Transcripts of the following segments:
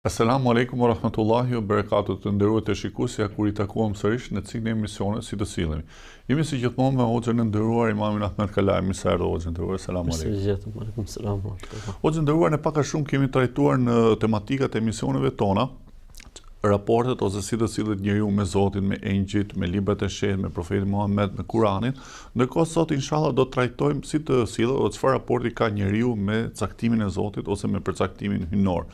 Assalamu alaikum wa rahmatullahi wa barakatuh, të nderuar të shikuesja, kur I takuam sërish në ciklin e emisionet si të sillemi. Jemi si gjithmonë me hoxhën e nderuar Imamin Ahmed Kalaj, mirë hoxhën e nderuar, selam aleikum. Aleikum selam. Hoxhën e nderuar, ne pak a shumë kemi trajtuar në tematikat e emisioneve tona, raportet ose si të sillet njeriu me Zotin, me engjëjt, me librat e shenjtë, me profetin Muhammed, me Kur'anin. Ndërkohë sot inshallah do të trajtojmë si të sillet ose çfarë raporti ka njeriu me caktimin e Zotit ose me përcaktimin hyjnor.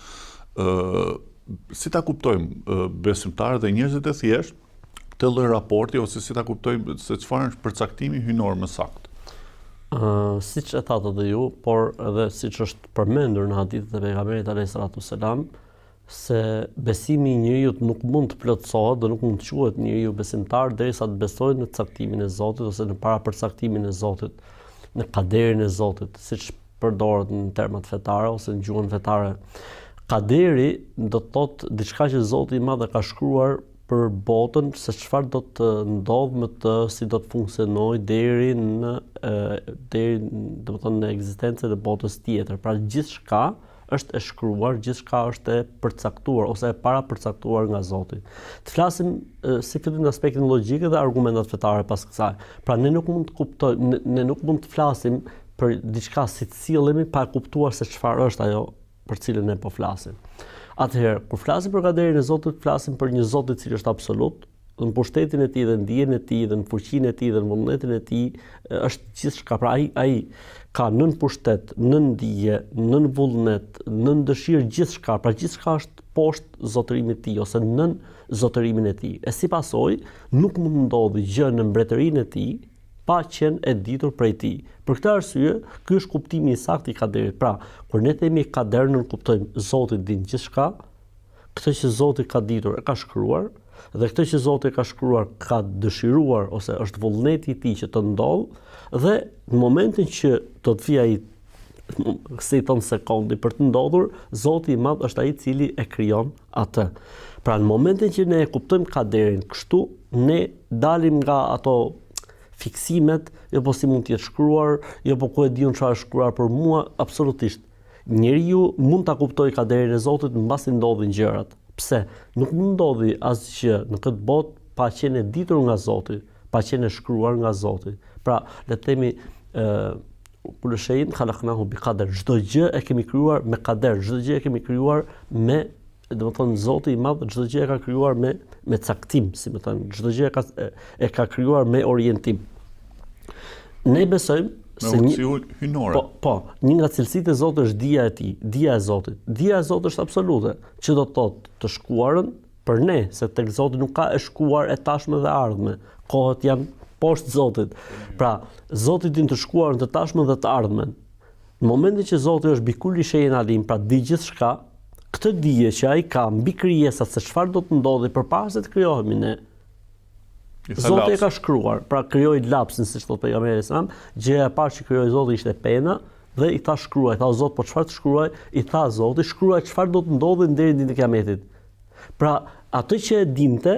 Si ta kuptojmë besimtarët dhe njerëzit e thjeshtë të lloj raporti ose si ta kuptojmë se çfarë është përcaktimi hyjnor më saktë? Siç e thatë edhe ju, por edhe siç është përmendur në hadithet e pejgamberit alayhis salatu selam, se besimi I njeriu nuk mund të plotësohet dhe nuk mund të quhet njeriu besimtar derisa të besojë në caktimin e Zotit ose në parapërcaktimin e Zotit, në kaderin e Zotit, siç përdoret në termat fetare ose në gjuhën fetare. Kaderi do të thotë diçka që Zoti I Madh ka shkruar për botën, se çfarë do të ndodhë me të, si do të funksionojë deri domethënë në ekzistencën e botës tjetër. Pra gjithçka është e shkruar, gjithçka është e përcaktuar ose e parapërcaktuar nga Zoti. Të flasim si fillim në aspektin logjik dhe argumentat fetare pas kësaj. Pra ne nuk mund të kuptojmë, ne nuk mund të flasim për diçka si të sillemi pa kuptuar se çfarë është ajo për cilën ne po flasim. Atëherë, kur flasim për kaderin e Zotit, flasim për një Zot I cili është absolut, në pushtetin e tij dhe ndijen e tij dhe në fuqinë e tij dhe në vullnetin e tij është gjithçka. Pra ai ka nën pushtet, nën ndije, nën vullnet, nën dëshirë gjithçka. Pra gjithçka është poshtë zotërimit të tij ose nën zotërimin e tij. E si pasojë, nuk mund ndodhi gjë në mbretërinë e tij pa qenë e ditur prej tij. Për këtë arsye, ky është kuptimi I saktë I kaderit. Pra, kur ne themi kader, ne kuptojmë Zoti din gjithçka, këtë që Zoti ka ditur e ka shkruar, dhe këtë që Zoti ka shkruar ka dëshiruar ose është vullneti I tij që të ndodhë, dhe në momentin që do të vijë ai si ton sekundi për të ndodhur, Zoti I Madh është ai I cili e krijon atë. Pra në momentin që ne e kuptojmë kaderin kështu, ne dalim nga ato fiksimet, jo po si mund të jetë shkruar, jo po ku e diun çfarë është shkruar për mua, absolutisht. Njeriu mund ta kuptojë kaderin e Zotit mbasi ndodhin gjërat. Pse? Nuk mund ndodhi asgjë në këtë botë pa qenë e ditur nga Zoti, pa qenë e shkruar nga Zoti. Pra, le të themi kullu shay'in khalaqnahu biqadar. Çdo gjë e kemi krijuar me kader, çdo gjë e kemi krijuar me, domethënë Zoti I Madh çdo gjë e ka krijuar me caktim, si më thënë, çdo gjë e ka krijuar me orientim. Ne besojmë se një hyjnore. Po, një nga cilësitë e Zotit është dija e tij, dija e Zotit. Dija e Zotit është absolute, që do të thotë të shkuarën për ne, se tek Zoti nuk ka e shkuar e tashme dhe ardhme. Kohët janë poshtë Zotit. Pra, Zoti din të shkuarën, të tashmen dhe të ardhmen. Në momentin që Zoti është bikulli shay'in alim, pra di gjithçka, këtë dije që ai ka mbi krijesat se çfarë do të ndodhi përpara se të krijohemi ne. Zoti e ka shkruar, pra krijoi lapsin, siç thotë pejgamberi sa, gjëja e parë që krijoi Zoti ishte pena dhe I tha shkruaj. Tha Zot, po çfarë të shkruaj? I tha Zoti, shkruaj çfarë do të ndodhi deri në ditën e Kiametit. Pra, atë që e dinte,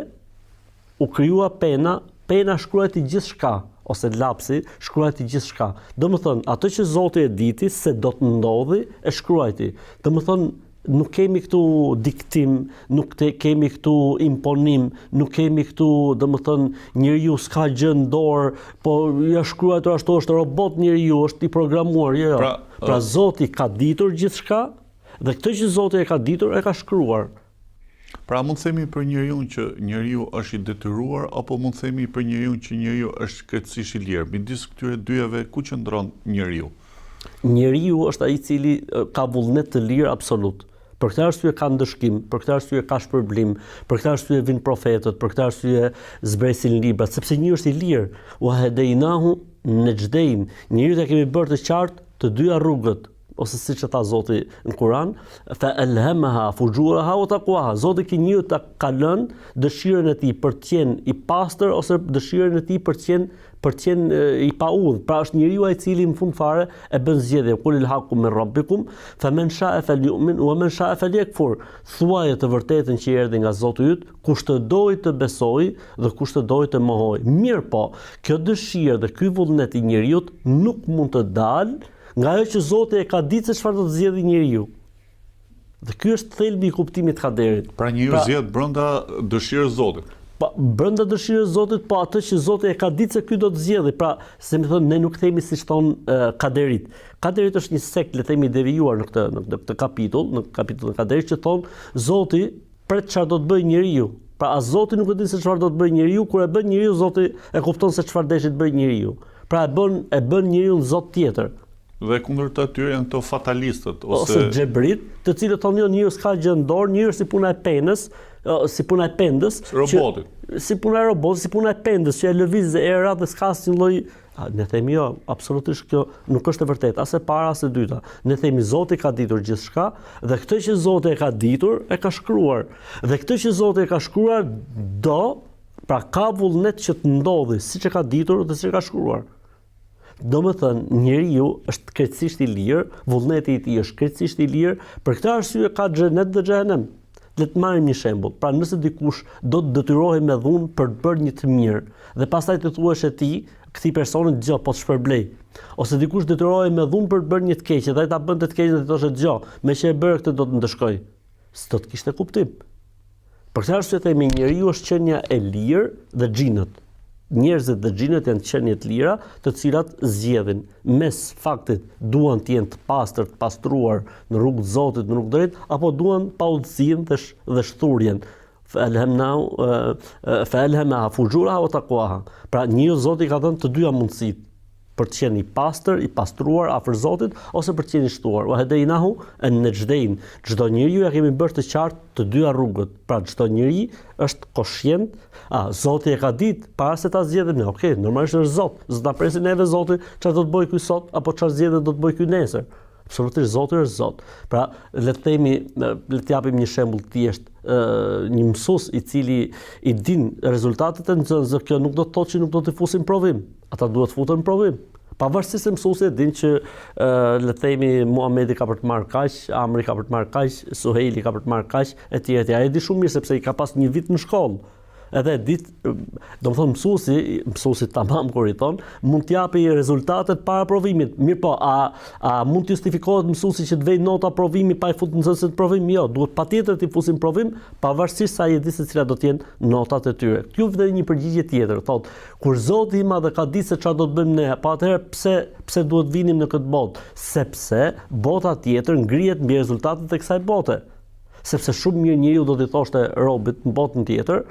u krijua pena, pena shkruajti gjithçka, ose lapsi shkruajti gjithçka. Domethënë, atë që Zoti e diti se do të ndodhi, e shkruajti. Domethënë, nuk kemi këtu diktim, nuk kemi këtu imponim, nuk kemi këtu, domethënë, njeriu s'ka gjë në dorë, po ja shkruar ashtu është robot njeriu, është I programuar, jo. Pra Zoti ka ditur gjithçka dhe këtë që Zoti e ka ditur e ka shkruar. Pra mund të themi për njeriu që njeriu është I detyruar apo mund të themi për njeriu që njeriu është krejtësisht I lirë? Midis këtyre dyjave ku qëndron njeriu? Njeriu është ai I cili ka vullnet të lirë absolut. Për këtë arsye ka ndëshkim, për këtë arsye ka shpërblim, për këtë arsye vijnë profetët, për këtë arsye zbresin librat, sepse njeriu është I lirë. Wa hadainahu najdain. Njeriu e kemi bërë të qartë të dyja rrugët, ose siç e tha Zoti në Kur'an, fa alhamaha fujuraha wa taqwaha. Zoti që njeriu ta ka lënë dëshirën e tij për të qenë I pastër ose dëshirën e tij për të qenë I paudhë. Pra është njeriu ai I cili në fund fare e bën zgjedhje, qulil haqqu min rabbikum, faman sha'a falyu'min wa man sha'a falyakfur. Thuaje të vërtetën që erdhi nga Zoti yt, kush të dojë të besojë dhe kush të dojë të mohojë. Mirë po, kjo dëshirë dhe ky vullnet I njeriu nuk mund të dalë nga ajo që Zoti e ka ditë se çfarë do të zgjidhë njeriu. Dhe ky është thelbi i kuptimit të kaderit. Pra njeriu zgjedh brenda dëshirës Zotit. Brenda dëshirës Zotit, po atë që Zoti e ka ditë se ky do të zgjedhë. Pra, se më thonë, ne nuk themi siç thon kaderit. Kaderit është një sekt, le të themi, devijuar në këtë kapitull, në kapitullin e kaderit, që thon Zoti pret çfarë do të bëjë njeriu. Pra as Zoti nuk e di se çfarë do të bëjë njeriu, kur e bën njeriu Zoti e kupton se çfarë deshit bëjë njeriu. Pra e bën njeriu në Zot tjetër. Dhe kundërta tyre janë këto fatalistët ose xhebrit, të cilët thonë jo, njeriu s'ka gjë në dorë, njeriu si puna e penës, si puna e pendës, robotit. Si puna e robotit, si puna e pendës, që e lëviz era dhe s'ka asnjë lloj. Ne themi jo, absolutisht kjo nuk është e vërtetë, as e para as e dyta. Ne themi Zoti ka ditur gjithçka dhe këtë që Zoti e ka ditur e ka shkruar. Dhe këtë që Zoti e ka shkruar pra ka vullnet që të ndodhi siç e ka ditur dhe siç e ka shkruar. Do më thënë, njeriu është krejtësisht i lirë, vullneti i tij është krejtësisht i lirë, për këtë arsye ka xhenet dhe xhehenem. Le të marrim një shembull. Pra nëse dikush do të detyrohej me dhunë për të bërë një të mirë dhe pastaj të thuash këtij personit dëgjoj, po të shpërblej. Ose dikush detyrohej me dhunë për të bërë një të keqe dhe ai ta bënte të keqen dhe të thoshte dëgjoj, me që e bërë këtë do të ndëshkoj. S'do të kishte kuptim. Për këtë arsye themi njeriu është qenia e lirë dhe xhinët. Njerëzit dhe xhinët janë qenie të lira, të cilat zgjedhin mes faktit duan të jenë të pastër, të pastruar në rrugë të Zotit, në rrugë drejt, apo duan pa udhëzinë dhe shturjen. Fa'alhamaha fujuraha wa taqwaha. Pra njeriu Zoti ka dhënë të dyja mundësitë, për të qenë i pastër, i pastruar afër Zotit, ose për të qenë i shtuar. Wa hadainahu an-najdain. Çdo njeriu ja kemi bërë të qartë të dyja rrugët. Pra çdo njeri është koshient. Zoti e ka ditë para se ta zgjedhim ne. Okej, normalisht është Zot. S'na presin neve Zoti çfarë do të bëjë ky sot apo çfarë zgjedhje do të bëjë ky nesër. Absolutisht Zoti është Zot. Pra le të japim një shembull të thjeshtë. Një mësues i cili i din rezultatet e nxënësve, kjo nuk do të thotë që nuk do të fusin provim. Ata duhet të futen provim. Pavarësisht se mësuesi e din që le të themi Muhamedi ka për të marrë kaq, Amri ka për të marrë kaq, Suhejli ka për të marrë kaq, etj. Ai di shumë mirë sepse i ka pas një vit në shkollë. Edhe domethënë mësuesi tamam kur i thon, mund të japi rezultatet para provimit. Mirë po, a mund të justifikohet mësuesi që të vejë nota provimi pa i futur nxënësit në provim? Jo, duhet patjetër të fusin provim, pavarësisht sa ai e di se cilat do të jenë notat e tyre. Kjo vjen një përgjigje tjetër, thotë, kur Zoti i Madh ka ditë se çfarë do të bëjmë ne, pa atëherë pse duhet vinim në këtë botë? Sepse bota tjetër ngrihet mbi rezultatet e kësaj bote. Sepse shumë mirë njeriu do t'i thoshte robit në botën tjetër,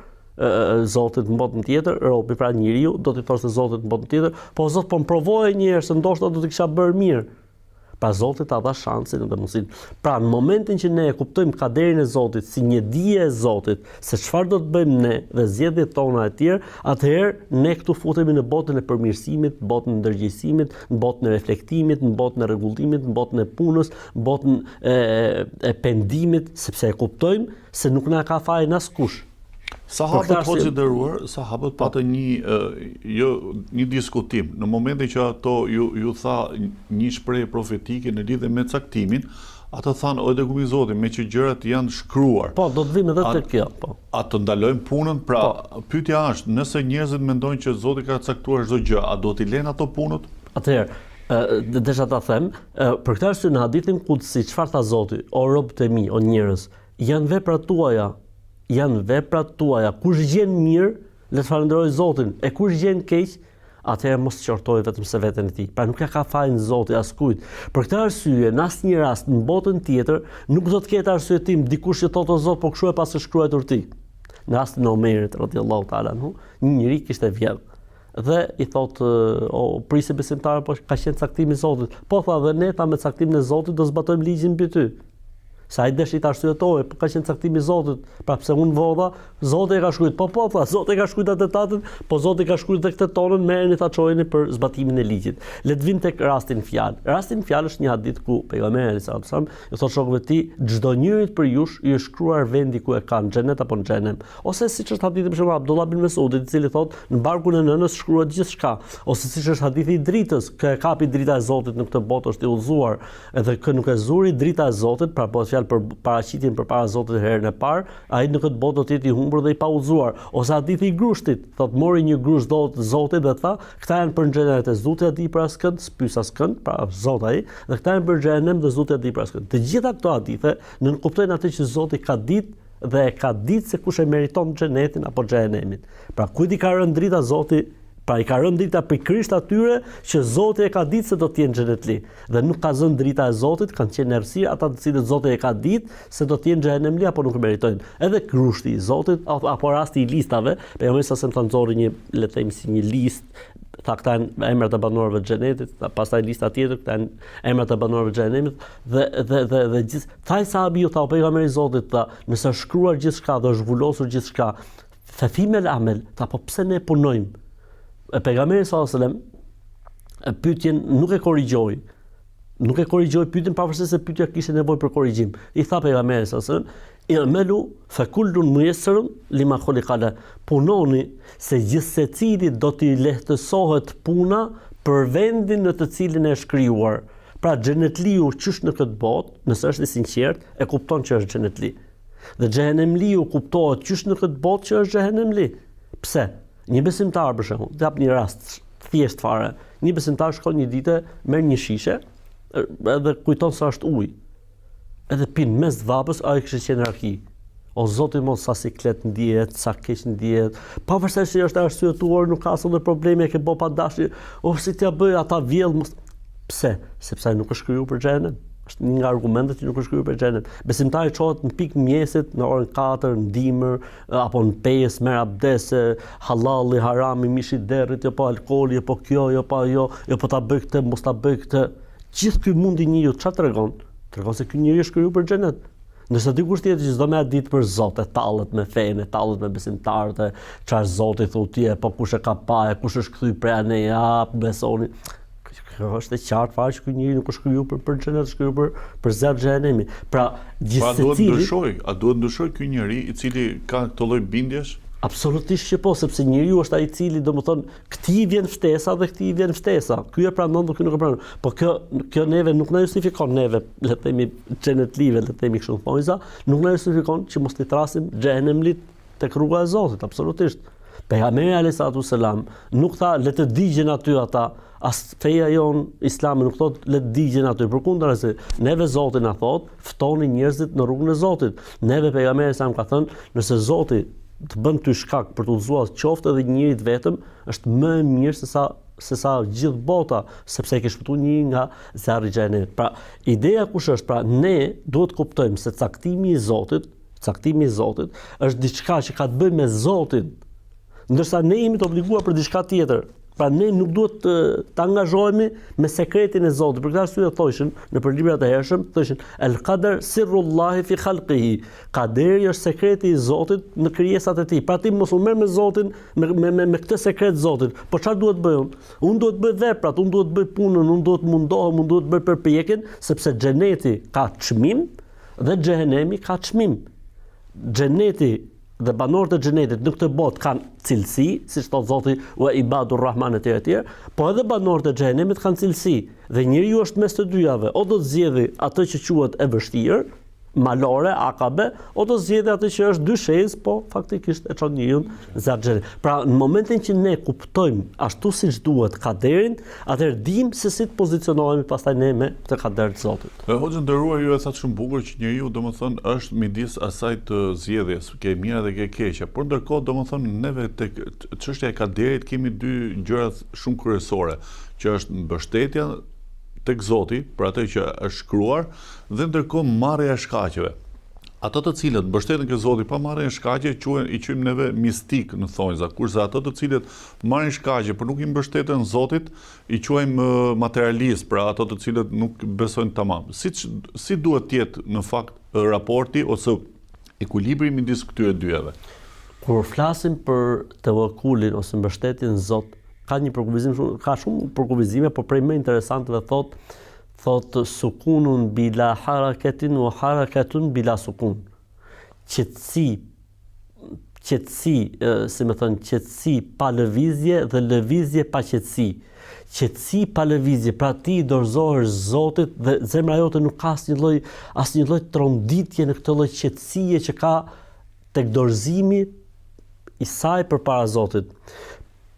Zotit në botën tjetër, robi pra njeriu do t'i thoshte Zotit në botën tjetër, po Zot po më provoje një herë se ndoshta do të kisha bërë mirë. Pra Zoti ta dha shansin dhe mundësinë. Pra në momentin që ne e kuptojmë kaderin e Zotit si një dije e Zotit, se çfarë do të bëjmë ne dhe zgjedhjet tona e tjera, atëherë ne këtu futemi në botën e përmirësimit, në botën e ndërgjegjësimit, në botën e reflektimit, në botën e rregullimit, në botën e punës, në botën e pendimit, sepse e kuptojmë se nuk na ka fajin askush. Sahabët hoxhë nderuar, sahabët patën një diskutim. Në momentin që ato ju tha një shprehje profetike në lidhje me caktimin, ata thanë, o dërgumi i Zotit, me që gjërat janë shkruar. Po, do të vim edhe te kjo, po. A të ndalojmë punën? Pra, pyetja është, nëse njerëzit mendojnë që Zoti ka caktuar çdo gjë, a do t'i lënë ato punët? Atëherë, desha ta them, për këtë arsye në hadithin kudsi, çfarë tha Zoti? O robët e mi, o njerëz, janë veprat tuaja. Kush gjen mirë, le të falenderoj Zotin, e kush gjen keq, atëherë mos qortoj vetëm se veten e tij. Pra nuk ja ka fajin Zoti askujt. Për këtë arsye, në asnjë rast në botën tjetër nuk do të ketë arsyetim dikush që thotë o Zot, po kshu e pas së shkruar ti. Në rastin e Omerit radhiyallahu ta'ala anhu, një njeri kishte vjedh. Dhe i thotë, o prisë besimtar, po ka qenë caktimi i Zotit. Po tha dhe ne ta me caktimin e Zotit do zbatojmë ligjin mbi ty. Sa ai deshi ta arsyetojë, po ka qenë caktimi i Zotit, pra pse unë vodha, Zoti e ka shkruar. Po tha, Zoti e ka shkruar atetatin, po Zoti ka shkruar edhe këtë tonën, merreni ta çojeni për zbatimin e ligjit. Le të vim tek rastin fjalë. Rasti në fjalë është një hadith ku pejgamberi sallallahu alajhi wasallam i thotë shokëve të tij, çdo njeri për jush i është shkruar vendi ku e ka në xhenet apo në xhenem. Ose siç është hadithi për shembull Abdullah bin Mesudit, i cili thotë në barkun e nënës shkruhet gjithçka, ose siç është hadithi i dritës, kë e kapi drita e Zotit në këtë botë është i udhëzuar, edhe kë nuk e zuri drita e Zotit, pra po fjalë fjalë për paraqitjen përpara Zotit herën e parë, ai në këtë botë do të jetë i humbur dhe i paudhëzuar. Ose hadithi i grusht,it thotë mori një grusht Zotit dhe tha, këta janë për xhenet e zoti e di për askënd, spys askënd, pra Zot ai, dhe këta janë për xhenem dhe zoti e di për askënd. Të gjitha këto hadithe nënkuptojnë atë që Zoti ka ditë dhe ka ditë se kush e meriton xhenetin apo xhenemin. Pra kujt i ka rënë drita Zoti, pra i ka rënë drita pikërisht atyre që Zoti e ka ditë se do të jenë xhenetli. Dhe nuk ka zënë drita e Zotit, kanë qenë errësirë ata të cilët Zoti e ka ditë se do të jenë xhenemli apo nuk meritojnë. Edhe grushti i Zotit apo rasti i listave, pejgamberi sa më nxorri një, le të themi si një listë, tha këta janë emrat e banorëve të xhenetit, pastaj lista tjetër këta janë emrat e banorëve të xhenemit dhe gjithë thaj sahabiu tha pejgamberi i Zotit tha, nëse është shkruar gjithçka dhe është zhvulosur gjithçka, fa fimel amel, tha po pse ne punojmë? Pejgamberi sallallahu alajhi wasallam pyetjen nuk e korrigjoi. Nuk e korrigjoi pyetjen pavarësisht se pyetja kishte nevojë për korrigjim. I tha pejgamberi sallallahu alajhi wasallam, "I'malu fa kullun muyassarun lima khuliqa la." Punoni se gjithsecili do t'i lehtësohet puna për vendin në të cilin e shkriuar. Pra xhenetliu qysh në këtë botë, nëse është i sinqert, e kupton që është xhenetli. Dhe xhehenemliu kuptohet qysh në këtë botë që është xhehenemli. Pse? Një besimtar për shembull, të jap një rast thjesht fare. Një besimtar shkon një ditë, merr një shishe, edhe kujton se është ujë. Edhe pin mes dhapës, ai kishte qenë raki. O Zoti mos sa siklet ndihet, sa keq ndihet. Pavarësisht se është arsyetuar, nuk ka asnjë problem, e ke bë pa dashje. O si t'ia bëj ata vjell mos. Pse? Sepse ai nuk është krijuar për xhenem. Është një nga argumentet që nuk është krijuar për xhenem. Besimtari çohet në pikë mjesit në orën 4 në dimër apo në 5 merr abdes, hallalli, harami, mishi i derrit, jo po alkooli, jo po kjo, jo po ajo, jo po ta bëj këtë, mos ta bëj këtë. Gjithë ky mundi njeriu çfarë tregon? Tregon se ky njeriu është krijuar për xhenet. Nëse dikush tjetër që çdo më ditë për Zot, e tallet me fenë, tallet me besimtarët, çfarë Zoti thotë, po kush e ka pa, kush është kthy prej anë, ja, besoni. Kjo është e qartë fare që ky njeri nuk është krijuar për xhenet, është krijuar për zjarr xhenemi. Pra, gjithsecili a duhet ndryshoj ky njeri i cili ka këtë lloj bindjesh? Absolutisht që po, sepse njeriu është ai i cili domethënë këtij vjen ftesa dhe këtij vjen ftesa. Ky e pranon dhe ky nuk e pranon. Po kjo neve nuk na justifikon neve, le të themi xhenetlive, le të themi kështu thonjza, nuk na justifikon që mos i thrasim xhenemlit tek rruga e Zotit, absolutisht. Pejgamberi alayhis salam nuk tha le të digjen aty ata, as feja jon islami nuk thot le të digjen aty, përkundrazi neve Zoti na thot ftoni njerëzit në rrugën e Zotit. Neve pejgamberi sa ka thënë, nëse Zoti të bën ty shkak për të udhëzuar qoftë edhe njërit vetëm, është më e mirë se sa gjithë bota, sepse e ke shpëtuar një nga zjarri i xhenemit. Pra, ideja kush është? Pra, ne duhet kuptojmë se caktimi i Zotit është diçka që ka të bëjë me Zotin, ndërsa ne jemi të obliguar për diçka tjetër. Pra ne nuk duhet të angazhohemi me sekretin e Zotit. Për këtë arsye thoshin në për librat e hershëm, thoshin el qadar sirrullahi fi khalqihi. Qaderi është sekreti i Zotit në krijesat e tij. Pra ti mos u merr me Zotin me këtë sekret Zotit. Po çfarë duhet bëj unë? Unë duhet bëj veprat, unë duhet bëj punën, unë duhet mundohem, unë duhet bëj përpjekjen, sepse xheneti ka çmim dhe xhehenemi ka çmim. Xheneti dhe banorët e xhenetit në këtë botë kanë cilësi, siç thot Zoti wa ibadur rahman etj, po edhe banorët e xhenemit kanë cilësi. Dhe njeriu është mes të dyjave, o do të zgjedhë atë që quhet e vështirë, malore, akabe, o do të zgjedhë atë që është dyshez, po faktikisht e çon njeriu zat xhenet. Pra në momentin që ne kuptojmë ashtu siç duhet kaderin, atëherë dimë se si të pozicionohemi pastaj ne me këtë kader të Zotit. Hoxha nderuar, ju e thatë shumë bukur që njeriu domethënë është midis asaj të zgjedhjes, ke mira dhe ke keqja, por ndërkohë domethënë neve tek çështja e kaderit kemi dy gjëra shumë kryesore, që është mbështetja tek Zoti për atë që është shkruar dhe ndërkohë marrja e shkaqeve. Ato të cilët mbështeten ke Zoti pa marrjen e shkaqe i quajmë neve mistik në thonjza, kurse ato të cilët marrin shkaqe por nuk i mbështeten Zotit i quajmë materialist, pra ato të cilët nuk besojnë tamam. Si duhet të jetë në fakt raporti ose ekuilibri midis këtyre dyjave? Kur flasim për tevakkulin ose mbështetjen në Zot, ka shumë përkufizime, por prej më interesantëve thot sukunun bila harakatin wa harakatun bila sukun. Qetësi, si më thënë, qetësi pa lëvizje dhe lëvizje pa qetësi. qetësi pa lëvizje, pra ti dorëzohesh Zotit dhe zemra jote nuk ka asnjë lloj tronditje në këtë lloj qetësie që ka tek dorëzimi i saj përpara Zotit.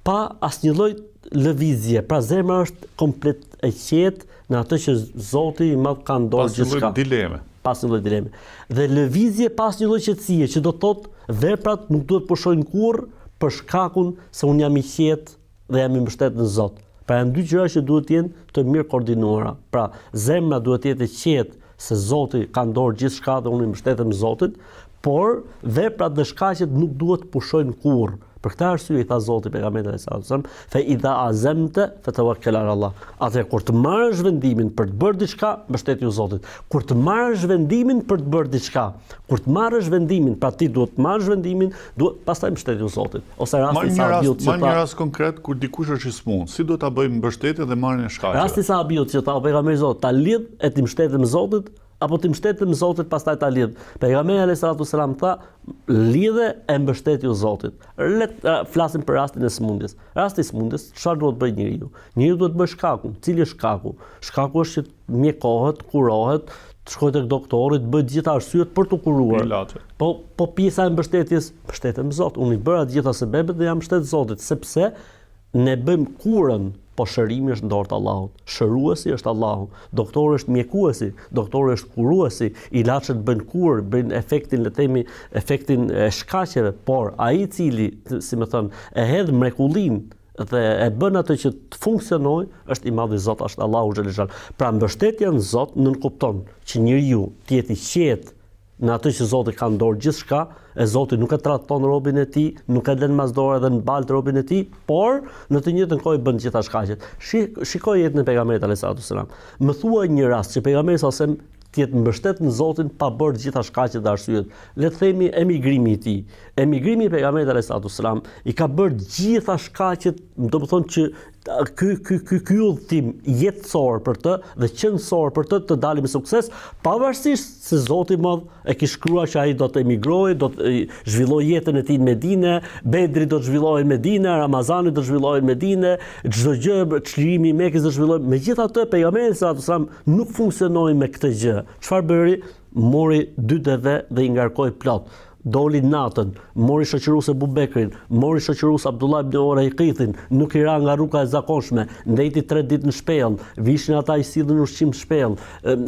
Pa asnjë lloj lëvizje, pra zemra është komplet e qetë në atë që Zoti i Madh ka ndorë gjithçka. Pas një lloj dileme. Dhe lëvizje pas një lloj qetësie, që do të thotë veprat nuk duhet pushojnë kurrë për shkakun se unë jam i qetë dhe jam i mbështetur në Zot. Pra janë dy gjëra që duhet të jenë të mirë koordinuara. Pra zemra duhet të jetë e qetë se Zoti ka ndorë gjithçka dhe unë i mbështetem Zotit, por veprat dhe shkaqet nuk duhet pushojnë kurrë. Për këtë arsye i tha Zoti pejgamberit sallallahu alajhi wasallam, "Fa idha azamta fatawakkal ala Allah." Atë kur të marrësh vendimin për të bërë diçka, mbështetju Zotit. Kur të marrësh vendimin për të bërë diçka, kur të marrësh vendimin, pra ti duhet të marrësh vendimin, duhet pastaj mbështetju Zotit. Ose rasti sahabiut që një rast konkret kur dikush është i smur, si do ta bëjmë mbështetje dhe marrjen e shkaqeve? Rasti sahabiut që tha pejgamberi Zotit, ta lidh e ti mbështetem Zotit, apo ti mbështetem Zotit pastaj ta lidh. Pejgamberi alayhis salatu sallam tha, lidhe e mbështetju Zotit. Flasim për rastin e smundjes. Rasti i smundjes, çfarë duhet bëj njeriu? Njeriu duhet bëj shkakun. Cili është shkaku? Shkaku është që mjekohet, kurohet, të shkojë tek doktori, të bëj gjitha arsyet për të kuruar. Po pjesa e mbështetjes, mbështetem Zot. Unë i bëra të gjitha sebebet dhe jam mbështet Zotit, sepse ne bëjmë kurën. Po shërimi është ndorë të Allahut. Shëruesi është Allahu. Doktori është mjekuesi, doktori është kuruesi, ilaçet bëjnë kurë, bëjnë efektin, le të themi, efektin e shkaqeve, por ai i cili, si më thon, e hedh mrekullin dhe e bën atë që të funksionojë, është i madhi Zot, është Allahu xhaleshal. Pra mbështetja në Zot nënkupton që njeriu të jetë i qetë në atë që Zoti ka ndorë gjithçka, e Zoti nuk e traton robin e tij, nuk e lën masdore dhe në baltë robin e tij, por në të njëjtën kohë bën gjitha shkaqet. Shikoj jetën e pejgamberit alayhis salam. Më thuaj një rast që pejgamberi sa sem të jetë mbështet në Zotin pa bërë gjitha shkaqet dhe arsyet. Le të themi emigrimi i tij. Emigrimi i pejgamberit alayhis salam i ka bërë gjitha shkaqet, domethënë që ky udhtim jetësor për të dhe qendror për të dalë me sukses, pavarësisht se Zoti i Madh e ki shkruar që ai do të emigrojë, do të zhvillojë jetën e tij në Medinë, Bedri do të zhvillohej në Medinë, Ramazani do të zhvillohej në Medinë, çdo gjë, çlirimi i Mekës do të zhvillohej. Megjithatë, pejgamberi sallallahu alajhi wasallam nuk funksionoi me këtë gjë. Çfarë bëri? Mori 2 deve dhe i ngarkoi plot. Doli natën, mori shoqërues Abu Bekrin, mori shoqërues Abdullah ibn Urajqithin, nuk i ra nga rruga e zakonshme, ndeti 3 ditë në shpellë, vishin ata i sillën ushqim shpellë,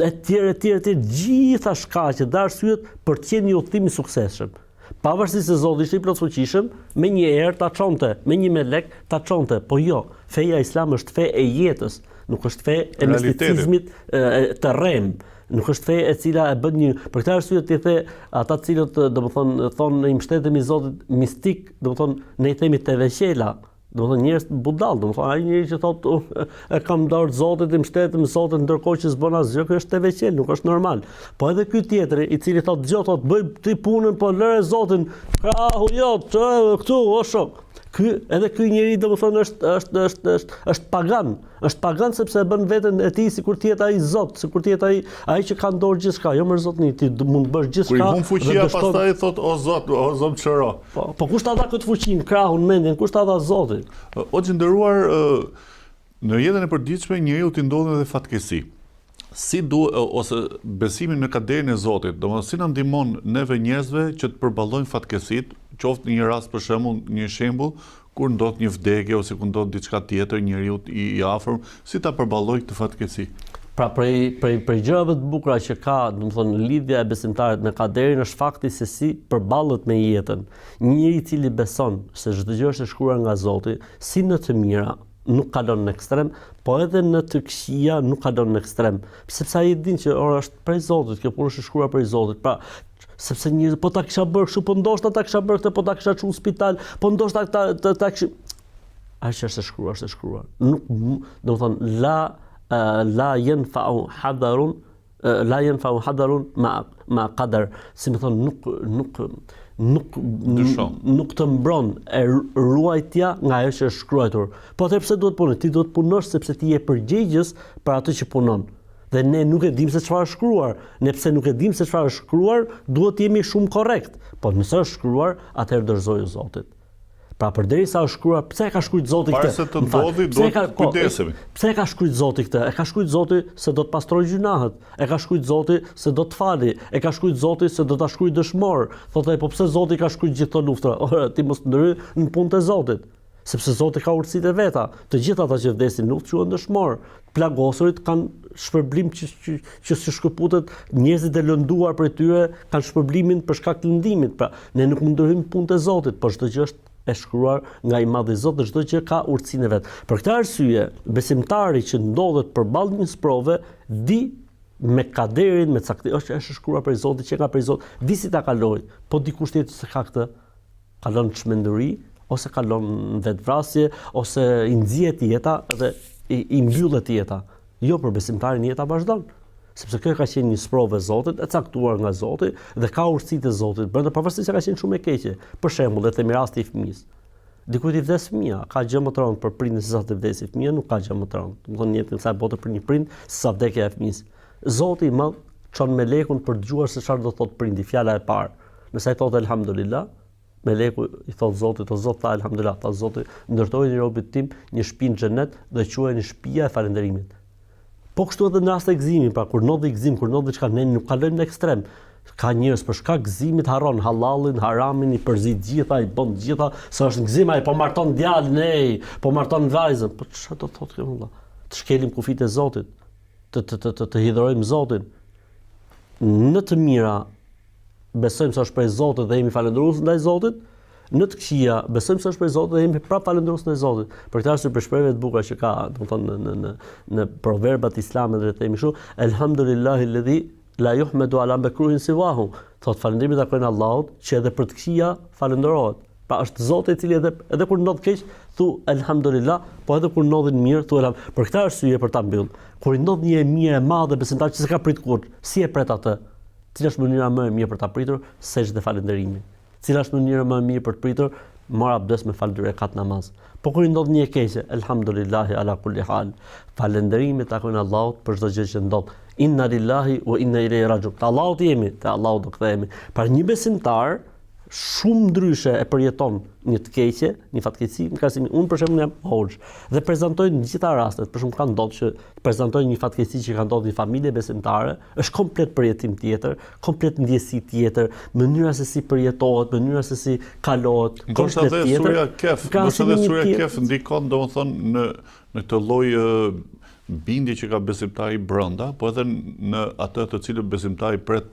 etj, gjitha shkaqet dhe arsyet për të qenë një udhtim i suksesshëm. Pavarësisht se Zoti ishte i plotfuqishëm, me një herë ta çonte, me një melek ta çonte, po jo, feja islam është fe e jetës, nuk është fe e misticizmit të rrem. Nuk është fe e cila e bën një, për këtë arsye ti the ata të cilët domethënë thonë i mbështetemi Zotit mistik, domethënë ne i themi teveqela, domethënë njerëz budall, domethënë ai njeriu që thotë e kam dorë Zotit, i mbështetem Zotit ndërkohë që s'bën asgjë, kjo është teveqel, nuk është normal. Po edhe ky tjetri i cili thotë dëgjoj thotë bëj ti punën, po lëre Zotin, krahu jot, këtu o shok. Edhe ky njeri domethënë është pagan. Është pagan sepse e bën veten e tij sikur të jetë ai Zot, sikur të jetë ai që ka ndorë gjithçka. Jo më Zotni, ti mund të bësh gjithçka. Kur i vun fuqia pastaj thot o Zot çero. Po kush ta dha këtë fuqinë, krahun, mendjen, kush ta dha Zoti? O të nderuar, në jetën e përditshme njeriu t'i ndodhen edhe fatkesi. Si ose besimin në kaderin e Zotit, domethënë si na ndihmon neve njerëzve që të përballojmë fatkesit, qoftë në një rast për shembull, një shembull, kur ndodh një vdekje ose kur ndodh diçka tjetër, njeriu i afërm, si ta përballoj këtë fatkesi? Pra prej gjërave të bukura që ka, domethënë lidhja e besimtarit me kaderin është fakti se si përballet me jetën. Njëri i cili beson se çdo gjë është e shkruar nga Zoti, si në të mira, nuk kalon në ekstrem, po edhe në të këqija nuk kalon në ekstrem, sepse ai din që ora është prej Zotit, kjo punë është e shkruar prej Zotit. Pra, sepse njerëz po ta kisha bërë kështu, po ndoshta ta kisha bërë këtë, po ta kisha çu në spital, po ndoshta ta kisha. Ai është e shkruar. Nuk, domethënë la yanfa'u hadarun ma qadar, si më thon nuk të mbron e ruajtja nga ajo që është shkruar. Po atë pse duhet punosh? Ti duhet punosh sepse ti je përgjegjës për atë që punon. Dhe ne nuk e dim se çfarë është shkruar. Ne pse nuk e dim se çfarë është shkruar, duhet të jemi shumë korrekt. Po nëse është shkruar, atëherë dorëzoju Zotit. Pra përderisa është shkruar, pse e ka shkruar Zoti këtë? Para se të ndodhi, duhet të kujdesemi. Pse e ka shkruar Zoti këtë? E ka shkruar Zoti se do të pastroj gjunahet. E ka shkruar Zoti se do të fali. E ka shkruar Zoti se do ta shkruaj dëshmor. Thotë po pse Zoti ka shkruar gjithë këto luftra? Ora, ti mos ndry në punën e Zotit. Sepse Zoti ka urtësitë e veta. Të gjithë ata që vdesin në luftë quhen dëshmor. Plagosurit kanë shpërblim që si shkëputet, njerëzit e lënduar për tyre kanë shpërblimin për shkak të lëndimit. Pra, ne nuk mund ndryhim punën e Zotit, por çdo gjë është e shkruar nga i madhi Zot, dhe çdo gjë ka urtësinë e vet. Për këtë arsye, besimtari që ndodhet përballë një sprove, di me kaderin, me caktimin, është shkruar për Zotin, që nga për Zot, di si ta kaloj. Po dikush tjetër se ka këtë, kalon në çmenduri, ose kalon në vetvrasje, ose i nxjihet jeta dhe i mbyllet jeta. Jo, për besimtarin jeta vazhdon. Sepse kjo ka qenë një sprovë e Zotit, e caktuar nga Zoti dhe ka urtësitë e Zotit brenda, pavarësisht se ka qenë shumë e keqe. Për shembull, le të themi rasti i fëmijës. Dikujt i vdes fëmia, ka gjë më të rëndë për prindin se sa të vdesë fëmia, nuk ka gjë më të rëndë. Domethënë jetën e kësaj bote për një prind, se sa vdekja e fëmijës. Zoti më çon melekun për dëgjuar se çfarë do thotë prindi, fjala e parë. Nëse ai thotë elhamdulillah, meleku i thot Zotit, o Zot, tha elhamdulillah, tha Zoti, ndërtoi në robit tim një shtëpi në xhenet dhe quhej shtëpia e falënderimit. Po kështu edhe në rast të gëzimit, pra kur ndodh gëzim, kur ndodh diçka, ne nuk kalojmë në ekstrem. Ka njerëz për shkak gëzimit harron halallin, haramin, i përzit gjitha, i bën gjitha, se është gëzim, ai po marton djalin, po marton vajzën. Po çfarë do thotë kjo valla? Të shkelim kufit e Zotit, të hidhërojmë Zotin. Në të mira besojmë se është prej Zotit dhe jemi falëndërues ndaj Zotit. Në të këqija besojmë se është prej Zotit dhe jemi prapë falëndërues ndaj Zotit. Për këtë arsye për shprehjet e bukura që ka, domethënë në proverbat islame dhe themi kështu, elhamdulillahi alladhi la yuhmadu ala makruhin siwahu. Thot falëndrimi takon Allahut që edhe për të këqija falënderohet. Pra është Zoti i cili edhe kur ndodh keq thu elhamdulillah, po edhe kur ndodhin mirë thu elham. Për këtë arsye për ta mbyll, kur i ndodh një e mirë e madhe besimtar që s'ka prit kurrë, si e pret atë? Cila është mënyra më e mirë për ta pritur? Sejdë falënderimi. Cila është mënyra më e mirë për të pritur? Marr abdes me fal 2 rekat namaz. Po kur i ndodh një e keqe, elhamdulillahi ala kulli hal. Falënderimi takon Allahut për çdo gjë që ndodh. Inna lillahi wa inna ilaihi rajiun. Te Allahu jemi, te Allahu do kthehemi. Për një besimtar shumë ndryshe e përjeton një të keqe, një fatkeqësi, në krahasimin unë për shembull jam hoxh dhe prezantoj në gjitha rastet, për shembull ka ndodhur që prezantoj një fatkeqësi që ka ndodhur në familje besimtare, është komplet përjetim tjetër, komplet ndjesi tjetër, mënyra se si përjetohet, mënyra se si kalohet, komplet tjetër. Ndoshta dhe surja Kef ndikon domethënë në këtë lloj bindje që ka besimtari brenda, po edhe në atë të cilën besimtari pret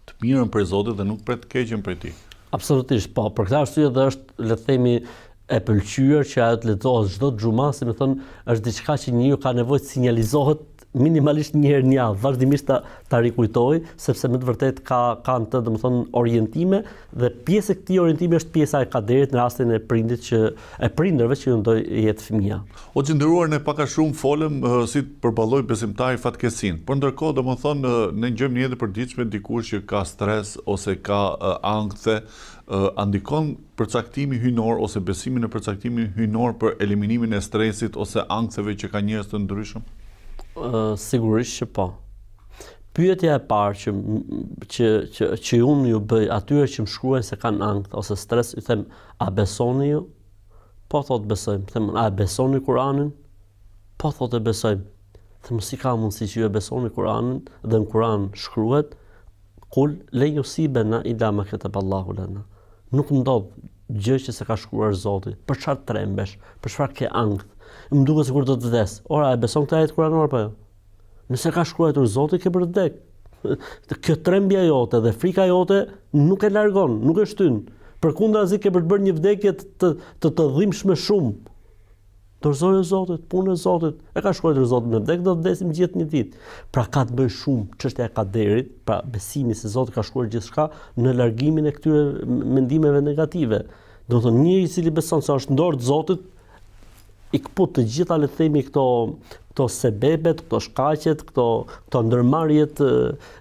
të mirën prej Zotit dhe nuk pret të keqen prej tij. Absolutisht, po. Për këtë arsye dhe është, le të themi, e pëlqyer që ajo të lexohet çdo xhumë, si më thon, është diçka që njeriu ka nevojë të sinjalizohet minimalisht një herë në javë, vazhdimisht ta rikujtoj, sepse me të vërtetë kanë të, domethënë, orientime dhe pjesë e këtij orientimi është pjesa e kaderit në rastin e prindit e prindërve që do jetë fëmia. O që nderuar, ne pak a shumë folëm si të përballoj besimtari fatkeqësinë. Por ndërkohë, domethënë, ne gjejmë një jetë e përditshme dikush që ka stres ose ka ankthje, ndikon përcaktimi hyjnor ose besimi në përcaktimin hyjnor për eliminimin e stresit ose ankthjeve që ka njerëz të ndryshëm? Sigurisht që po. Pyetja e parë që unë ju bëj atyre që më shkruajnë se kanë ankth ose stres, ju them, a besoni ju? Po thotë besojmë. Them, a besoni Kur'anin? Po thotë besojmë. Them, si ka mundësi që ju e besoni Kur'anin dhe në Kur'an shkruhet kul len yusibana illa ma kataba Allahu lana. Nuk ndodh gjë që se ka shkruar Zoti. Për çfarë trembesh? Për çfarë ke ankth? Më duket sikur do të vdes. Ora, e beson këtë ajet kuranor apo jo? Nëse ka shkruar Zoti, ke për të vdek. Kjo trembja jote dhe frika jote nuk e largon, nuk e shtyn. Përkundrazi ke për të bërë një vdekje të dhimbshme shumë. Dorëzoj Zotit, punë e Zotit. E ka shkruar Zoti me vdek, do të vdesim gjithë një ditë. Pra ka të bëjë shumë çështja e kaderit, pra besimi se Zoti ka shkruar gjithçka në largimin e këtyre mendimeve negative. Do të thonë njëri i cili beson se është dorë të Zotit, i kput të gjitha, le të themi, këto sebebet, këto shkaqet, këto ndërmarrjet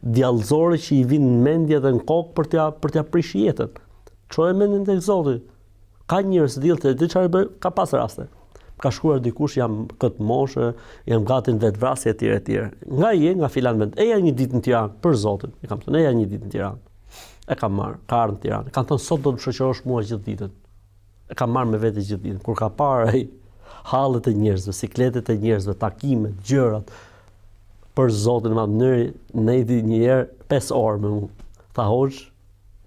djallëzore që i vinë në mendje dhe në kokë për t'ja prish jetën. Çoje mendjen tek Zoti. Ka njerëz diellë të çfarë bëj, ka pas raste. Ka shkruar dikush, jam këtë moshë, jam gati në vetvrasje etj etj. Nga filan vend, eja një ditë në Tiranë për Zotin. I kam thënë eja një ditë në Tiranë. E kam marr, ka ardhur në Tiranë. Kan thënë sot do të më shoqërosh mua gjithë ditën. e ka marrë me vete gjithë ditën. Kur ka parë ai hallet e njerëzve, sikletet e njerëzve, takimet, gjërat, për Zotin ma ne i di një herë 5 orë me mu. Tha hoxh,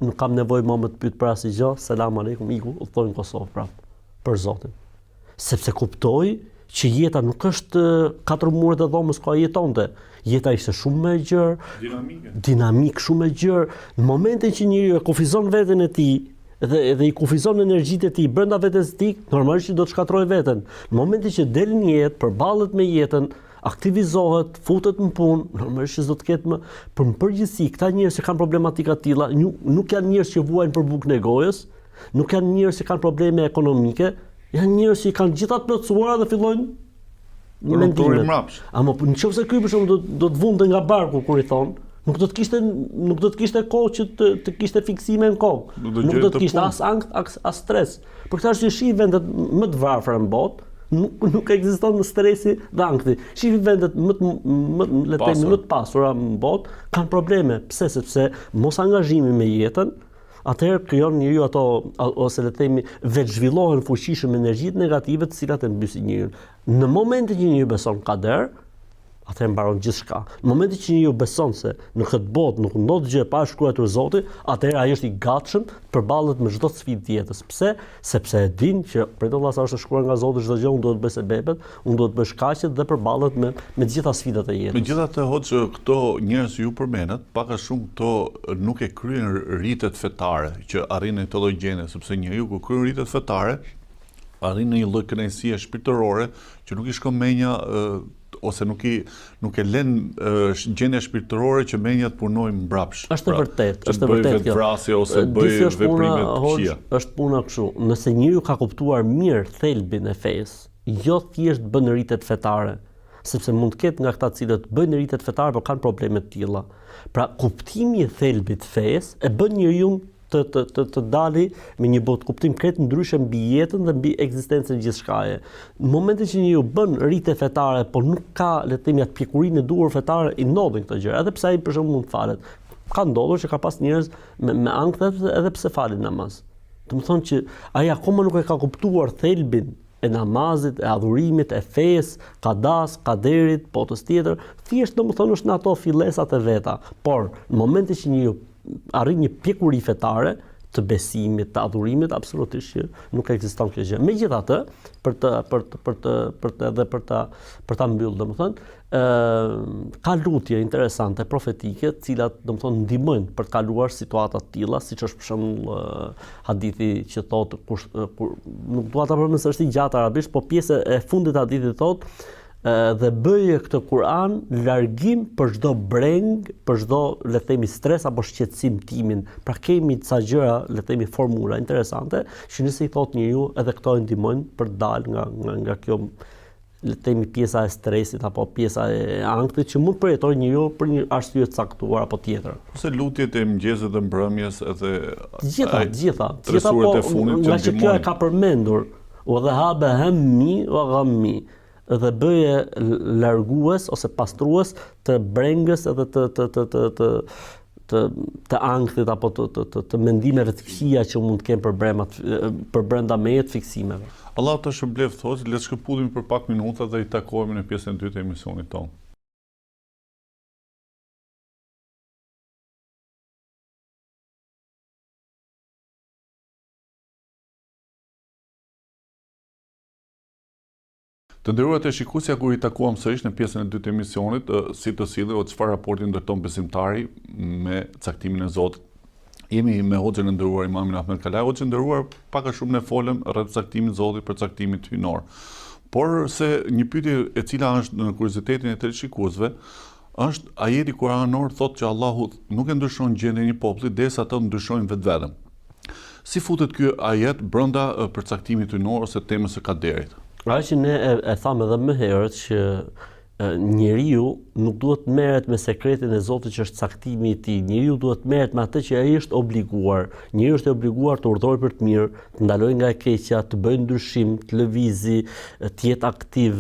nuk kam nevojë më të pyet për asnjë gjë, selam aleikum, iku, udhtoi në Kosovë prapë, për Zotin. Sepse kuptoi që jeta nuk është 4 muret e dhomës ku ai jetonte. Jeta ishte shumë më e gjerë, dinamik shumë e gjerë. Në momentin që njeriu e kufizon veten e tij dhe i kufizon energjitë e tij brenda vetes së tij, normalisht do të shkatrojë veten. Në momentin që del në jetë, përballet me jetën, aktivizohet, futet në punë, normalisht do të ketë më për përgjithësi këta njerëz që kanë problematika të tilla, nuk janë njerëz që vuajnë për bukën e gojës, nuk janë njerëz që kanë probleme ekonomike, janë njerëz që kanë gjitha të plotësuara dhe fillojnë mendimin. Ama nëse ky për shembull do të vunte nga barku kur i thon, nuk do të kishte kohë që të kishte fiksime në kokë. Nuk do të kishte as ankth as stres. Për këtë arsye shihi vendet më të varfra në botë, nuk ekziston stresi dhe ankthi. Shihi vendet më të pasura në botë kanë probleme. Pse? Sepse mos angazhimi me jetën, atëherë krijon njeriu ato, ose le të themi vetë zhvillohen fuqishëm energjitë negative të cilat e mbysin njeriu. Në momentin që njeriu beson kader, atëherë mbaron gjithçka. Në momentin që njeriu beson se në këtë botë nuk ndodh gjë pa shkruar Zoti, atëherë ai është i gatshëm të përballet me çdo sfidë të jetës. Pse? Sepse e din që për të vëllai është shkruar nga Zoti çdo gjë, unë duhet të bëj sebepet, unë duhet të bëj shkaqet dhe përballet me të gjitha sfidat e jetës. Megjithatë, hoxh, këto njerëz ju përmendet, pak a shumë këto nuk e kryen rritet fetare që arrin në këtë lloj gjendje, sepse njeriu kur kryen rritet fetare, arrin në një lloj kënaqësie shpirtërore që nuk i shkon menja ose nuk e lën gjendja shpirtërore që menja të punojë mbrapsht. Është e vërtetë, është e vërtetë. Bëj vetvrasje ose bëj veprime të këqija. Është puna kështu. Nëse njeriu ka kuptuar mirë thelbin e fesë, jo thjesht bën rritet fetare, sepse mund të ketë nga këta të cilët bëjnë rritet fetare por kanë probleme të tilla. Pra kuptimi i thelbit të fesë e bën njeriu të dali me një botë kuptim krejt ndryshe mbi jetën dhe mbi ekzistencën gjithçkaje. Në momentin që njeriu bën rritje fetare, por nuk ka, le të themi, atë pjekurinë e duhur fetare, i ndodhin këto gjëra. Edhe pse ai për shembull mund të falet. Ka ndodhur që ka pas njerëz me ankth edhe pse falin namaz. Domethënë që ai akoma nuk e ka kuptuar thelbin e namazit, e adhurimit, e fesë, kadas, kaderit, botës tjetër. Thjesht domethënë është në ato fillesat e veta. Por në momentin që njeriu arrin një pjekuri fetare të besimit, të adhurimit, absolutisht që nuk ekziston kjo gjë. Megjithatë, për ta mbyllë, domethënë, ka lutje interesante profetike, të cilat domethënë ndihmojnë për të kaluar situata të tilla, siç është për shembull hadithi që thotë nuk dua ta përmend se është i gjatë arabisht, po pjesa e fundit të hadithit thotë dhe bëje këtë Kur'an largim për çdo breng, për çdo, le të themi, stres apo shqetësim timin. Pra kemi disa gjëra, le të themi, formula interesante, që nëse i thot njeriu, edhe këto e ndihmojnë për të dalë nga kjo, le të themi, pjesa e stresit apo pjesa e ankthit që mund përjetojë njeriu për një arsye të caktuar apo tjetër. Ose lutjet e mëngjesit dhe mbrëmjes edhe gjitha po nga që kjo e ka përmendur, u dhahabe hammi wa ghammi, dhe bëje largues ose pastrues të brengës edhe të ankthit apo të mendimeve të këqija që mund të kenë për brenda meje të fiksimeve. Allah të shpëlbeft, thotë, le të shkëputemi për pak minuta dhe i takohemi në pjesën e dytë të emisionit tonë. Të nderuar të shikuesja, kur i takuam sërish në pjesën e dytë të emisionit, si të sillet ose çfarë raporti ndërton besimtari me caktimin e Zotit. Jemi me hoxhën e nderuar Imamin Ahmed Kalaj. Hoxhën e nderuar, pak a shumë ne folëm rreth caktimit të Zotit për caktimin hyjnor. Por se një pyetje e cila është në kuriozitetin e të shikuesve, është ajeti kuranor thotë që Allahu nuk e ndryshon gjendjen e një populli derisa ata ndryshojnë vetveten. Si futet ky ajet brenda përcaktimit hyjnor ose temës së kaderit? Pra që ne e thamë edhe më herët që njeriu nuk duhet merret me sekretin e Zotit që është caktimi i tij. Njeriu duhet merret me atë që ai është obliguar. Njeriu është obliguar të urdhërojë për të mirë, të ndalojë nga e keqja, të bëjë ndryshim, të lëvizë, të jetë aktiv,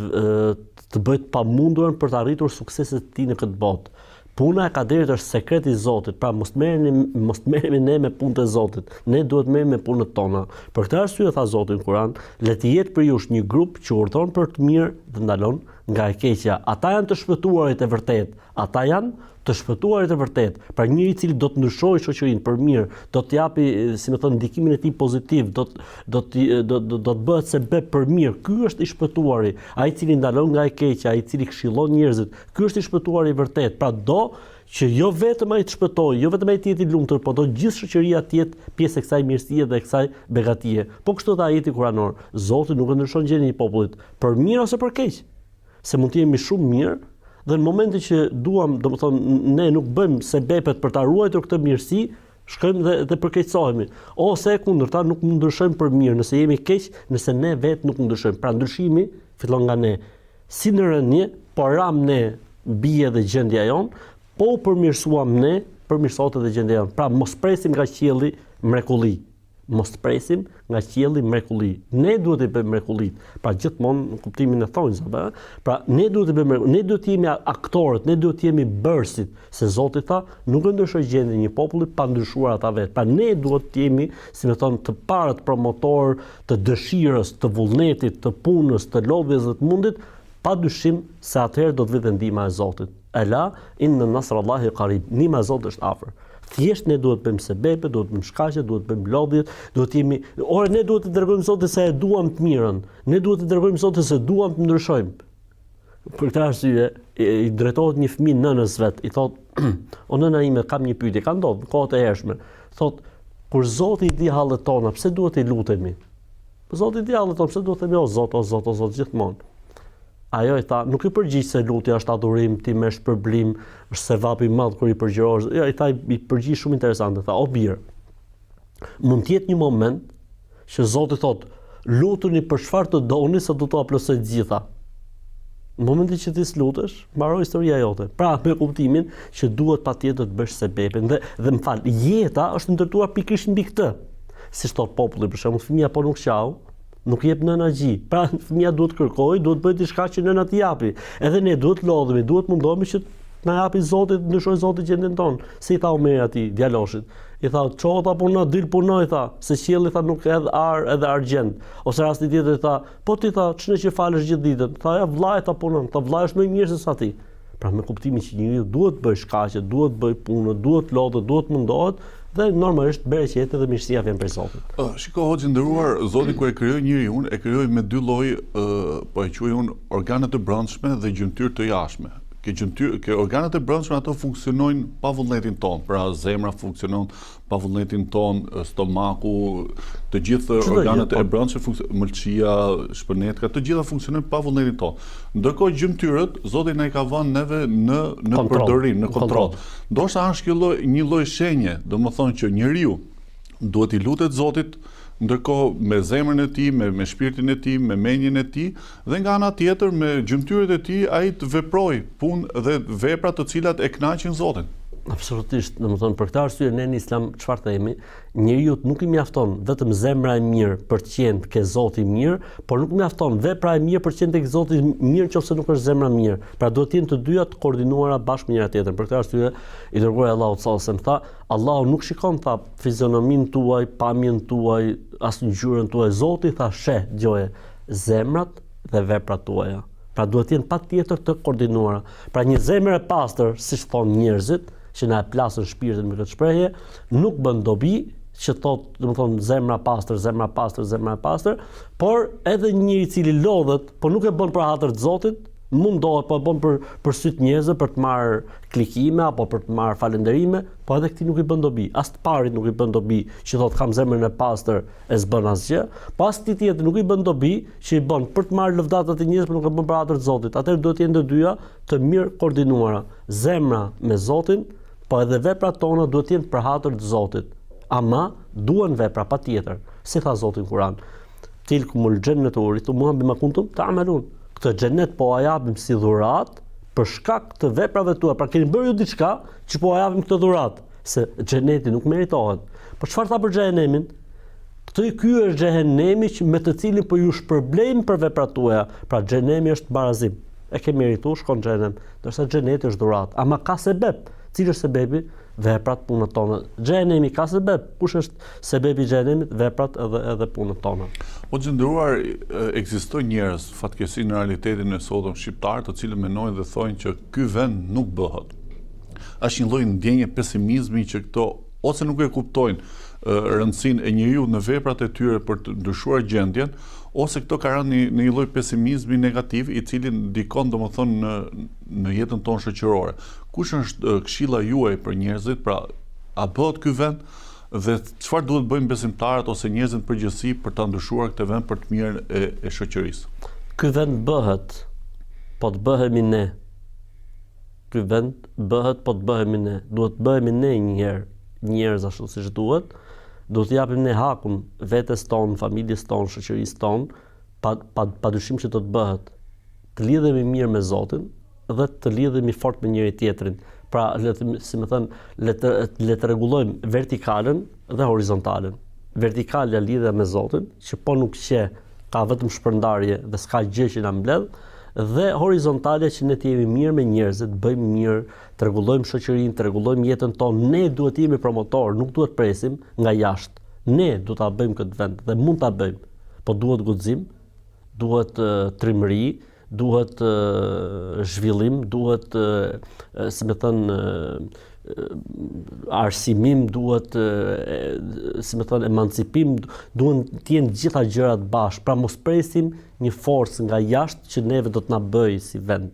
të bëjë të pamunduar për të arritur sukseset e tij në këtë botë. Puna e kaderit është sekreti i Zotit, pra mos merremi ne me punët e Zotit. Ne duhet merremi me punët tona. Për këtë arsye tha Zoti në Kur'an, le të jetë për jush një grup që urdhon për të mirë dhe ndalon nga e keqja. Ata janë të shpëtuarit e vërtet. Ata janë të shpëtuarit e vërtet. Pra njëri i cili do të ndryshojë shoqërinë për mirë, do të japi, si më thon, ndikimin e tij pozitiv, do të bëhet sebeb për mirë. Ky është i shpëtuari, ai i cili ndalon nga e keqja, ai i cili këshillon njerëzit. Ky është i shpëtuari i vërtet. Pra do që jo vetëm ai të shpëtojë, jo vetëm ai të jetë i lumtur, por do gjithë shoqëria të jetë pjesë e kësaj mirësie dhe kësaj begatie. Po kështu tha ajeti kuranor, Zoti nuk e ndryshon gjendjen e popullit për mirë ose për keq. Se mund të jemi shumë mirë dhe në momentin që duam, domethënë ne nuk bëjmë sebepet për ta ruajtur këtë mirësi, shkojmë dhe përkeqësohemi. Ose e kundërta, nuk ndryshojmë për mirë, nëse jemi keq, nëse ne vetë nuk ndryshojmë. Pra ndryshimi fillon nga ne. Si në rënje, po ram ne bie dhe gjendja jon, po u përmirësuam ne, përmirësohet edhe gjendja jon. Pra mos presim nga qielli mrekulli. Mos presim nga qielli mrekulli. Ne duhet të bëjmë mrekullit. Pra gjithmonë në kuptimin e thonjzave, pra ne duhet të bëjmë, ne duhet të jemi aktorët, ne duhet të jemi bërësit, se Zoti tha, nuk e ndryshoj gjendjen e një populli pa ndryshuar ata vetë. Pra ne duhet të jemi, si më thon, të parët promotor të dëshirës, të vullnetit, të punës, të lodhjes dhe të mundit, pa dyshim se atëherë do të vijë ndihma e Zotit. Ela inna nasrallahi qarib. Ndihma e Zotit është afër. Thjesht ne duhet bëjmë sebepe, duhet bëjmë shkaqe, duhet bëjmë lodhjet, duhet jemi, ne duhet të dërgojmë Zotit se e duam të mirën. Ne duhet të dërgojmë Zotit se duam të ndryshojmë. Për këtë arsye i drejtohet një fëmijë nënës vet, i thotë, o nëna ime, kam një pyetje, ka ndodhur në kohët e hershme. Thotë, kur Zoti i di hallet tona, pse duhet i lutemi? Zoti i di hallet tona, pse duhet të themi o Zot, o Zot, o Zot gjithmonë? Ajo i tha, nuk i përgjigj se lutja është adhurim, ti merr shpërblim, është sevap i madh kur i përgjigjesh. Ja, i tha i përgjigj shumë interesante, tha, o birë. Mund të jetë një moment që Zoti thotë, lutuni për çfarë të doni se do t'ua plotësoj të gjitha. Në momentin që ti lutesh, mbaroi historia jote. Pra, me kuptimin që duhet patjetër të bësh sebepin dhe më fal, jeta është ndërtuar pikërisht mbi këtë. Siç thot populli, për shembull, fëmia po nuk qau, nuk jep nëna gji. Pra fëmia duhet kërkojë, duhet bëjë diçka që nëna t'i japi. Edhe ne duhet lodhemi, duhet mundohemi që na japi Zoti, ndryshoj Zoti gjendjen tonë. Si i tha Omeri atij djaloshit. I tha, "Çohet apo na dil punoj", tha, se qielli tha nuk hedh ar edhe argjend. Ose rasti tjetër tha, "Po ti tha, ç'në që falesh gjithë ditën?" Tha, "Ja vllai ta punon." Tha, "Vllai është më i mirë se sa ti." Pra me kuptimin që njeriu duhet bëj shkaqe, duhet bëj punë, duhet lodhet, duhet mundohet, dhe normalisht bereqeti dhe mirësia vjen prej Zotit. Shiko, Hoxhë nderuar, Zoti kur e krijoi njeriun, e krijoi me dy lloj, po e quaj unë, organe të brendshme dhe gjymtyr të jashtme. Ke organet e brendshme ato funksionojnë pa vullnetin ton, pra zemra funksionon pa vullnetin ton, stomaku, të gjithë organet e brendshme, mëlçia, shpërnetka, të gjitha funksionojnë pa vullnetin ton. Ndërkohë gjymtyrët, Zoti na i ka vënë neve në përdorim, në kontroll. Ndoshta është një lloj shenje, domethënë që njeriu duhet i lutet Zotit, ndërkohë me zemrën e tij, me shpirtin e tij, me mendjen e tij, dhe nga ana tjetër me gjymtyrët e tij ai të veprojë punë dhe vepra të cilat e kënaqin Zotin. Absolutisht, domethënë për këtë arsye ne në Islam çfarë themi, njeriu nuk i mjafton vetëm zemra e mirë për të qenë ke Zoti i mirë, por nuk mjafton vepra e mirë për të qenë tek Zoti i mirë nëse nuk është zemra mirë. Pra duhet të jenë të dyja të koordinuara bashkë me njëra tjetrën. Për këtë arsye i dërguari Allahu sallallahu alaihi wasallam tha, Allahu nuk shikon tha fizionomin tuaj, pamjen tuaj, as ngjyrën tuaj. Zoti tha sheh, djoje zemrat dhe veprat tuaja. Pra duhet të jenë patjetër të koordinuara. Pra një zemër e pastër, siç thonë njerëzit, që na e plasën shpirtin me këtë shprehje, nuk bën dobi, që thotë, domethënë zemra pastër, zemra pastër, zemra e pastër, por edhe njëri i cili lodhet, por nuk e bën për hatër të Zotit, mundohet, po e bën për syt njerëzve për të marrë klikime apo për të marrë falënderime, po edhe këtij nuk i bën dobi. As të parit nuk i bën dobi, që thotë kam zemrën e pastër e s'bën asgjë, po as ti tjetër nuk i bën dobi, që i bën për të marrë lëvdatat e njerëzve, por nuk e bën për hatër të Zotit. Atëherë duhet të jenë të dyja të mirë koordinuara. Zemra me Zotin, po edhe veprat tona duhet të jenë për hatër të Zotit. Ama duhen vepra patjetër. Si tha Zoti në Kur'an, tilkumul jannatu urithumuha bima kuntum ta'malun. Këtë xhenet po a japim si dhurat për shkak të veprave tua. Pra keni bërë ju diçka që po a japim këtë dhurat, se xheneti nuk meritohet. Por çfarë tha për xhenemin? Ky është xhenemi me të cilin po ju shpërblejmë për veprat tuaja. Pra xhenemi është barazim. e ke meritu, shkon në xhenem, ndërsa xheneti është dhuratë. Ama ka sebeb. Cili është sebebi? Veprat, punët tona. Xhenemi ka sebeb. Kush është sebebi i xhenemit? Veprat edhe punët tona. Po gjendruar, ekzistojnë njerëz, fatkeqësi në realitetin e sotëm shqiptar, të cilët mendojnë dhe thonë që ky vend nuk bëhet. Është një lloj ndjenje pesimizmi që këto ose nuk e kuptojnë rëndësinë e njeriu në veprat e tyre për të ndryshuar gjendjen, ose këto ka rënë në një lloj pesimizmi negativ i cili ndikon domethënë në jetën tonë shoqërore. Kush është këshilla juaj për njerëzit, pra a bëhet ky vend dhe çfarë duhet bëjnë besimtarët ose njerëzit në përgjithësi për ta ndryshuar këtë vend për të mirën e shoqërisë? Ky vend bëhet, po të bëhemi ne. Ky vend bëhet, po të bëhemi ne. Duhet të bëhemi ne njerëz ashtu siç duhet. Duhet të japim ne hakun vetes tonë, familjes tonë, shoqërisë tonë, pa dyshim që do të bëhet. Të lidhemi mirë me Zotin dhe të lidhemi fort me njëri tjetrin. Pra, le të rregullojmë vertikalën dhe horizontalen. Vertikalja lidhja me Zotin, që po nuk qe, ka vetëm shpërndarje dhe s'ka gjë që na mbledh, dhe horizontalja që ne të jemi mirë me njerëzit, bëjmë mirë, të rregullojmë shoqërinë, të rregullojmë jetën tonë. Ne duhet të jemi promotor, nuk duhet presim nga jashtë. Ne duhet ta bëjmë këtë vend dhe mund ta bëjmë. Po duhet guxim, duhet trimëri, duhet zhvillim, duhet si më thën arsimim, duhet si më thën emancipim, duhen të jenë gjitha gjërat bashkë. Pra mos presim një forcë nga jashtë që neve do të na bëjë si vend.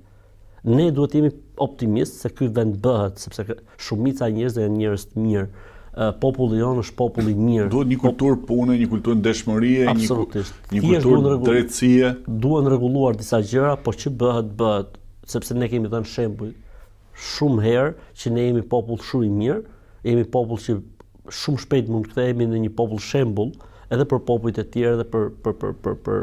Ne duhet të jemi optimistë se ky vend bëhet, sepse shumica e njerëzve janë njerëz të mirë. Populli jonë është popull i mirë. Duhet një kulturë pune, një kulturë ndeshmërie, një kulturë drejtësie. Duhen rregulluar disa gjëra, po që bëhet, sepse ne kemi dhënë shembuj shumë herë që ne jemi popull shumë i mirë, jemi popull që shumë shpejt mund të kthehemi në një popull shembull edhe për popujt e tjerë dhe për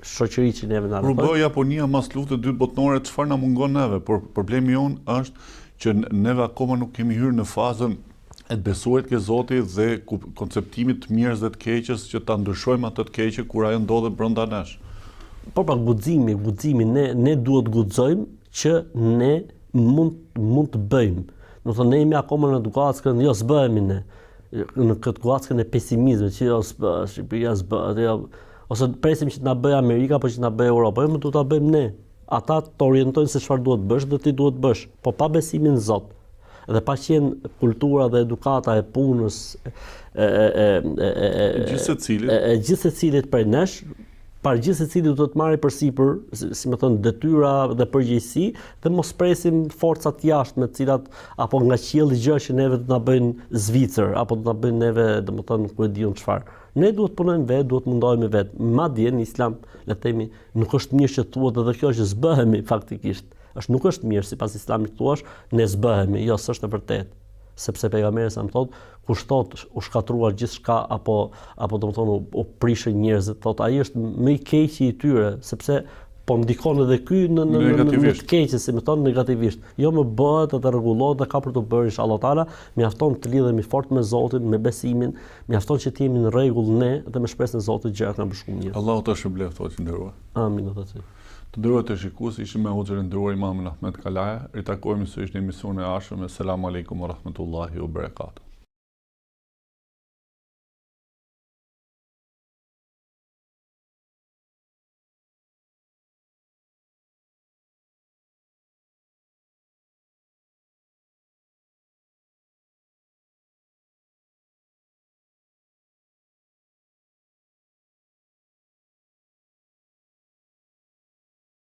shoqërinë që neve na rrethon. Kur bë Japonia mas luftës së dytë botërore, çfarë na mungon neve? Por problemi jon është që neve akoma nuk kemi hyrë në fazën e të besuarit ke Zoti dhe konceptimit të mirës dhe të keqes që ta ndryshojmë atë të keqe kur ajo ndodhet brenda nesh. Po pra guximi, ne duhet guxojmë që ne mund të bëjmë. Do thonë ne jemi akoma në guackën, jo s'bëhemi ne. Në këtë guackën e pesimizmit, që jo s'bëhet, Shqipëria s'bëhet, jo, ose presim që të na bëjë Amerika apo që të na bëjë Europa, jo, duhet ta bëjmë ne. Ata të orientojnë se çfarë duhet bësh dhe ti duhet bësh, po pa besimin në Zot. Dhe pa qenë kultura dhe edukata e punës gjithë secilit prej nesh, gjithë secili do të marrë përsipër, si më thënë, detyra dhe përgjegjësi, dhe mos presim forcat jashtë me të cilat apo nga qielli gjëra që neve do të na bëjnë Zvicër, apo do të na bëjnë neve, domethënë, ku e diun çfarë. Ne duhet punojmë vetë, duhet mundohemi vetë. Madje në Islam, le të themi, nuk është mirë që thuhet edhe kjo që s'bëhemi faktikisht. Nuk është mirë sipas Islamit thuash, ne s'bëhemi, jo, s'është e vërtetë. Sepse pejgamberi sa më thotë, kush thotë u shkatruar gjithçka apo domethënë u prishën njerëzit, thotë ai është më i keqi i tyre, sepse po ndikon edhe ky në të keqen, si më thon, negativisht. Jo më bëhet dhe rregullohet dhe ka për të bërë inshallah taala, mjafton të lidhemi fort me Zotin, me besimin, mjafton që të jemi në rregull ne dhe me shpresën e Zotit gjërat kanë shumë mirë. Allahu ta shpëlbeft të nderuar. Amin atë. Të nderuar të shikues, ishim me Hoxhën e nderuar Imam Ahmed Kalaja. Ritakojmë sërish në emisionin e ardhshëm. Selam aleikum wa rahmatullahi wa barakatuh.